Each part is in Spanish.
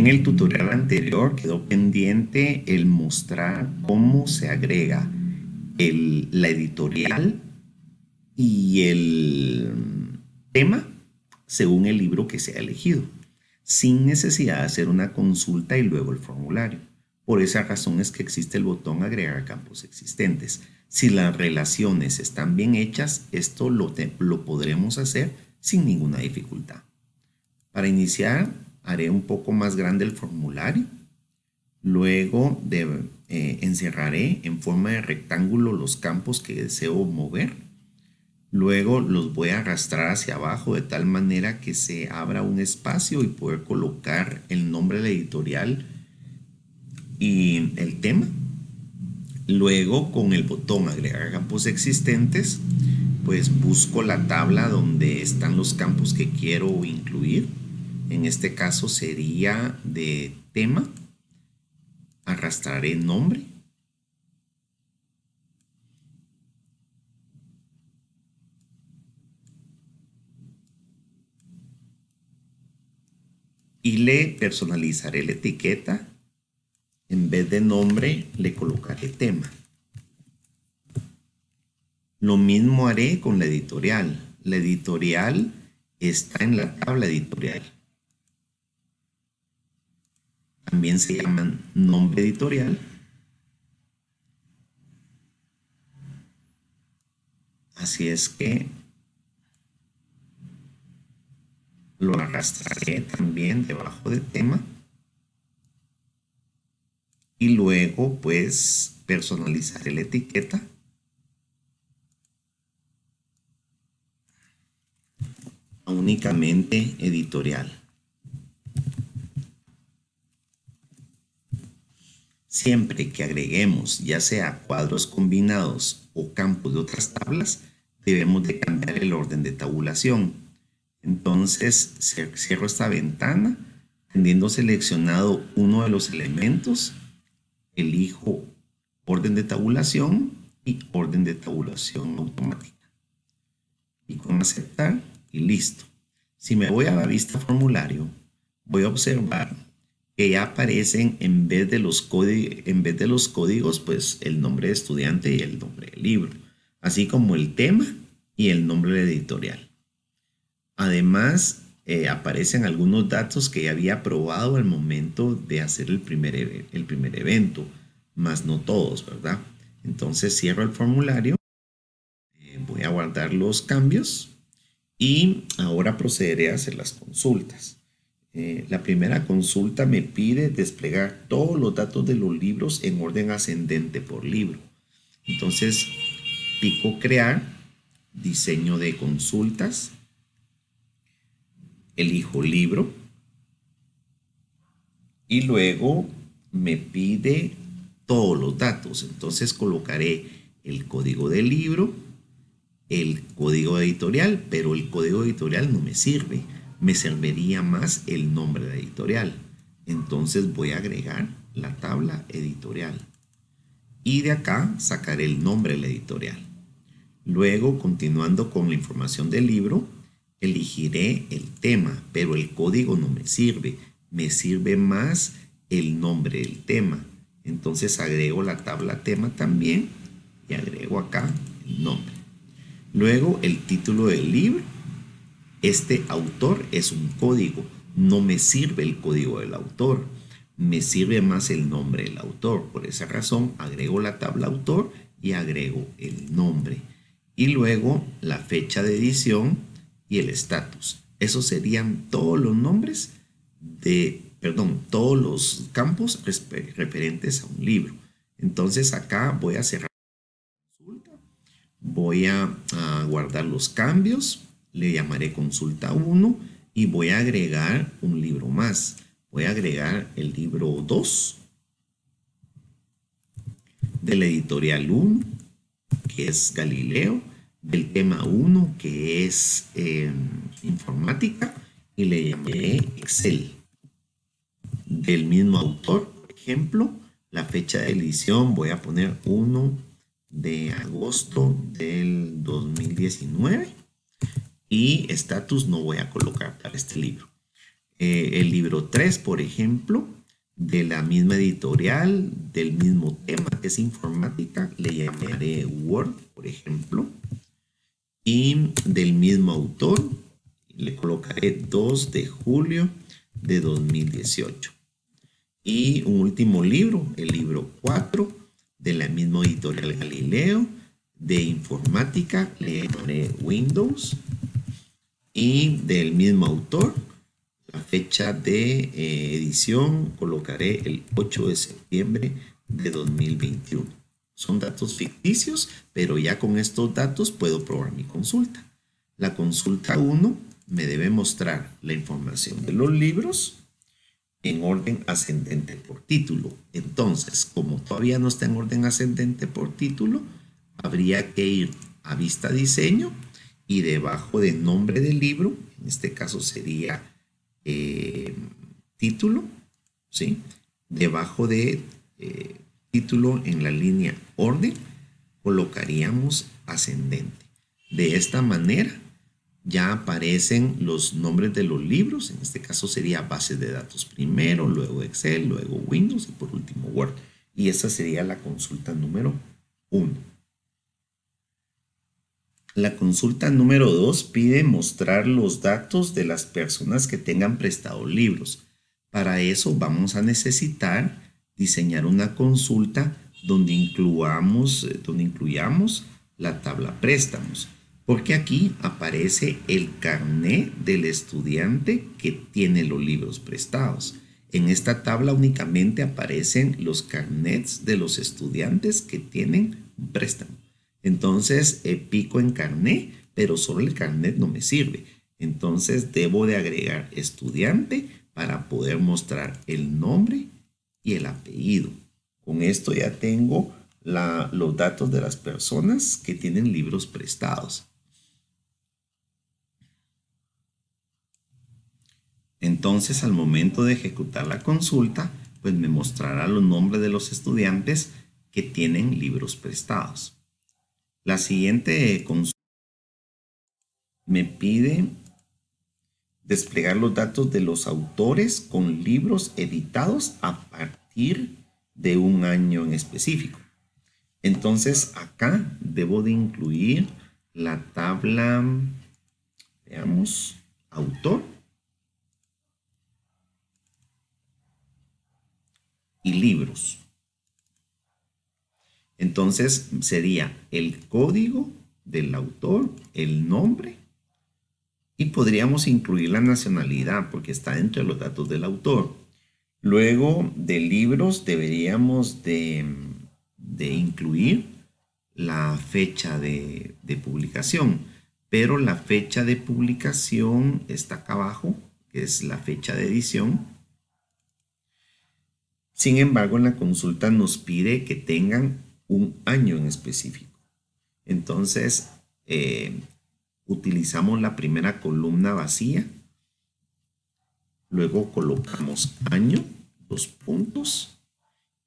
En el tutorial anterior quedó pendiente el mostrar cómo se agrega la editorial y el tema según el libro que se ha elegido, sin necesidad de hacer una consulta y luego el formulario. Por esa razón es que existe el botón agregar campos existentes. Si las relaciones están bien hechas, esto lo podremos hacer sin ninguna dificultad. Para iniciar, haré un poco más grande el formulario. Luego encerraré en forma de rectángulo los campos que deseo mover. Luego los voy a arrastrar hacia abajo de tal manera que se abra un espacio y poder colocar el nombre de la editorial y el tema. Luego, con el botón agregar campos existentes, pues busco la tabla donde están los campos que quiero incluir. En este caso sería de tema. Arrastraré nombre. Y le personalizaré la etiqueta. En vez de nombre, le colocaré tema. Lo mismo haré con la editorial. La editorial está en la tabla editorial. También se llama nombre editorial. Así es que lo arrastraré también debajo del tema. Y luego pues personalizaré la etiqueta. Únicamente editorial. Siempre que agreguemos ya sea cuadros combinados o campos de otras tablas, debemos de cambiar el orden de tabulación. Entonces cierro esta ventana, teniendo seleccionado uno de los elementos, elijo orden de tabulación y orden de tabulación automática. Y con aceptar y listo. Si me voy a la vista formulario, voy a observar que ya aparecen en vez de los códigos, pues el nombre de estudiante y el nombre del libro, así como el tema y el nombre de editorial. Además, aparecen algunos datos que ya había probado al momento de hacer el primer evento, más no todos, ¿verdad? Entonces cierro el formulario, voy a guardar los cambios y ahora procederé a hacer las consultas. La primera consulta me pide desplegar todos los datos de los libros en orden ascendente por libro. Entonces pico crear, diseño de consultas, elijo libro y luego me pide todos los datos. Entonces colocaré el código del libro, el código editorial, pero el código editorial no me sirve. Me serviría más el nombre de editorial. Entonces voy a agregar la tabla editorial. Y de acá sacaré el nombre de la editorial. Luego, continuando con la información del libro, elegiré el tema, pero el código no me sirve. Me sirve más el nombre del tema. Entonces agrego la tabla tema también y agrego acá el nombre. Luego el título del libro. Este autor es un código. No me sirve el código del autor. Me sirve más el nombre del autor. Por esa razón agrego la tabla autor y agrego el nombre. Y luego la fecha de edición y el estatus. Esos serían todos los nombres todos los campos referentes a un libro. Entonces acá voy a cerrar la consulta. Voy a guardar los cambios. Le llamaré consulta 1 y voy a agregar un libro más. Voy a agregar el libro 2 de la editorial 1, que es Galileo, del tema 1, que es informática, y le llamaré Excel. Del mismo autor, por ejemplo, la fecha de edición voy a poner 1 de agosto del 2019 y estatus no voy a colocar para este libro. El libro 3, por ejemplo, de la misma editorial, del mismo tema que es informática, le llamaré Word, por ejemplo. Y del mismo autor, le colocaré 2 de julio de 2018. Y un último libro, el libro 4, de la misma editorial Galileo, de informática, le llamaré Windows. Y del mismo autor, la fecha de edición, colocaré el 8 de septiembre de 2021. Son datos ficticios, pero ya con estos datos puedo probar mi consulta. La consulta 1 me debe mostrar la información de los libros en orden ascendente por título. Entonces, como todavía no está en orden ascendente por título, habría que ir a vista diseño y debajo de nombre del libro, en este caso sería título, ¿sí? Debajo de título en la línea orden, colocaríamos ascendente. De esta manera ya aparecen los nombres de los libros, en este caso sería bases de datos primero, luego Excel, luego Windows y por último Word. Y esa sería la consulta número 1. La consulta número 2 pide mostrar los datos de las personas que tengan prestado libros. Para eso vamos a necesitar diseñar una consulta donde incluyamos la tabla préstamos, porque aquí aparece el carnet del estudiante que tiene los libros prestados. En esta tabla únicamente aparecen los carnets de los estudiantes que tienen un préstamo. Entonces pico en carnet, pero solo el carnet no me sirve. Entonces debo de agregar estudiante para poder mostrar el nombre y el apellido. Con esto ya tengo los datos de las personas que tienen libros prestados. Entonces, al momento de ejecutar la consulta, pues me mostrará los nombres de los estudiantes que tienen libros prestados. La siguiente consulta me pide desplegar los datos de los autores con libros editados a partir de un año en específico. Entonces, acá debo de incluir la tabla, veamos, autor y libros. Entonces sería el código del autor, el nombre, y podríamos incluir la nacionalidad porque está dentro de los datos del autor. Luego de libros deberíamos de incluir la fecha de publicación, pero la fecha de publicación está acá abajo, que es la fecha de edición. Sin embargo, en la consulta nos pide que tengan un año en específico. Entonces, utilizamos la primera columna vacía. Luego colocamos año, 2 puntos.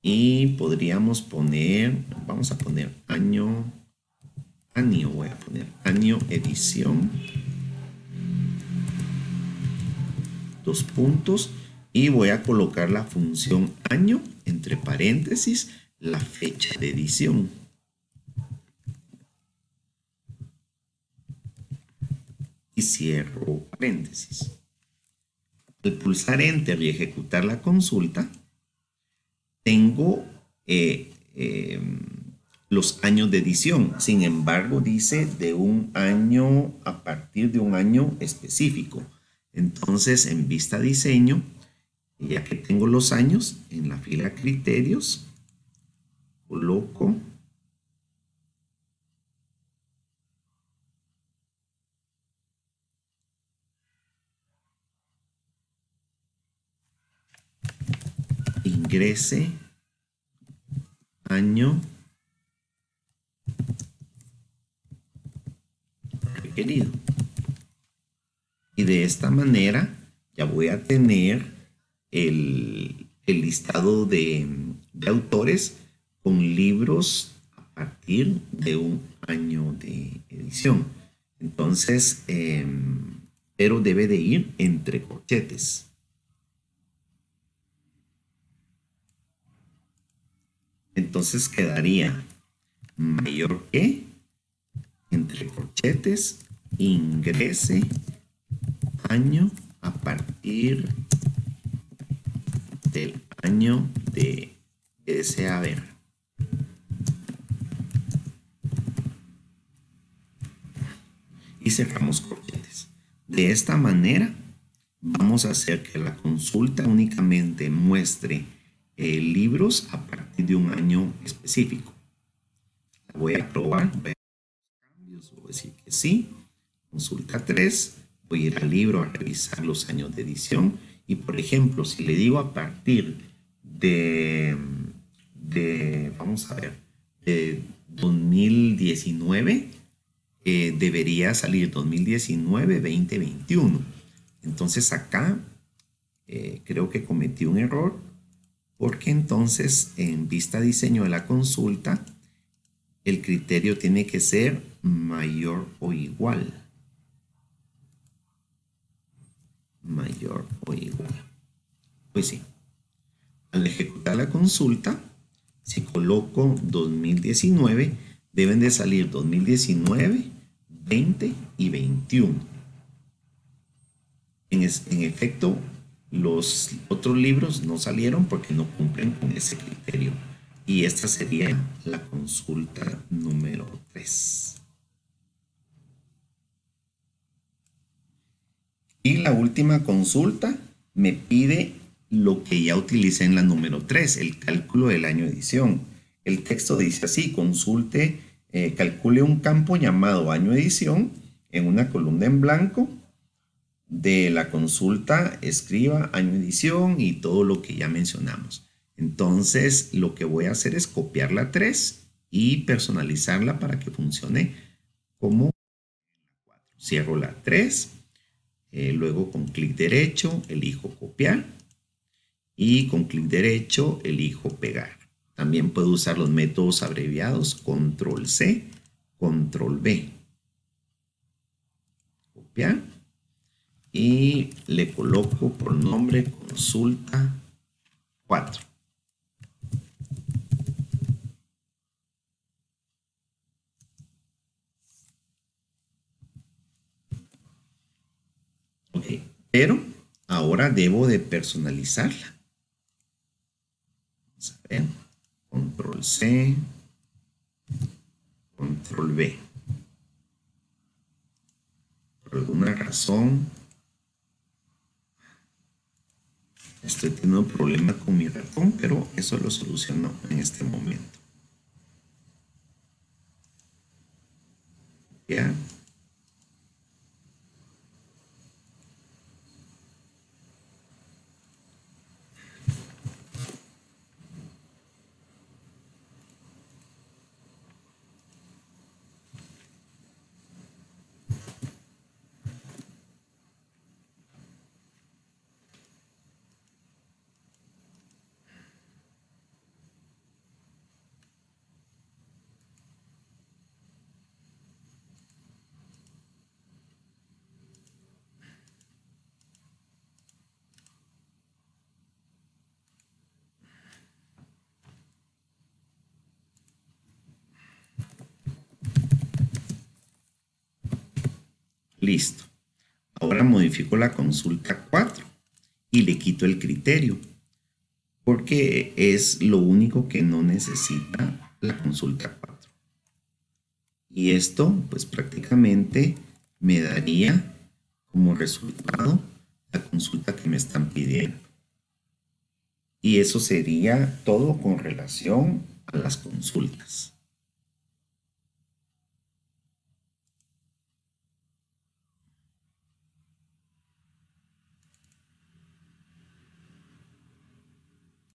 Y podríamos poner, vamos a poner año voy a poner año edición. 2 puntos. Y voy a colocar la función año, entre paréntesis, la fecha de edición. Y cierro paréntesis. Al pulsar Enter y ejecutar la consulta, tengo los años de edición. Sin embargo, dice de un año a partir de un año específico. Entonces, en vista diseño, ya que tengo los años, en la fila criterios, coloco ingrese año requerido. Y de esta manera ya voy a tener el listado de autores con libros a partir de un año de edición. Entonces, pero debe de ir entre corchetes. Entonces quedaría mayor que, entre corchetes, ingrese año a partir del año que desea ver. Y cerramos corchetes. De esta manera vamos a hacer que la consulta únicamente muestre libros a partir de un año específico. La voy a probar, voy a hacer cambios, voy a decir que sí. Consulta 3, voy a ir al libro a revisar los años de edición. Y por ejemplo, si le digo a partir vamos a ver, de 2019, debería salir 2019, 2021. Entonces acá creo que cometí un error, porque entonces en vista diseño de la consulta el criterio tiene que ser mayor o igual. Mayor o igual. Pues sí. Al ejecutar la consulta, si coloco 2019, deben de salir 2019, 20 y 21. En efecto, los otros libros no salieron porque no cumplen con ese criterio. Y esta sería la consulta número 3. Y la última consulta me pide lo que ya utilicé en la número 3, el cálculo del año de edición. El texto dice así: consulte, calcule un campo llamado año de edición en una columna en blanco. De la consulta escriba año de edición y todo lo que ya mencionamos. Entonces lo que voy a hacer es copiar la 3 y personalizarla para que funcione como la 4. Cierro la 3, luego con clic derecho elijo copiar y con clic derecho elijo pegar. También puedo usar los métodos abreviados control C, control V. Copiar. Y le coloco por nombre consulta 4. Ok, pero ahora debo de personalizarla. Vamos a ver. Control C, control V. Por alguna razón estoy teniendo un problema con mi ratón, pero eso lo soluciono en este momento. Ya. Listo. Ahora modifico la consulta 4 y le quito el criterio, porque es lo único que no necesita la consulta 4. Y esto pues prácticamente me daría como resultado la consulta que me están pidiendo. Y eso sería todo con relación a las consultas.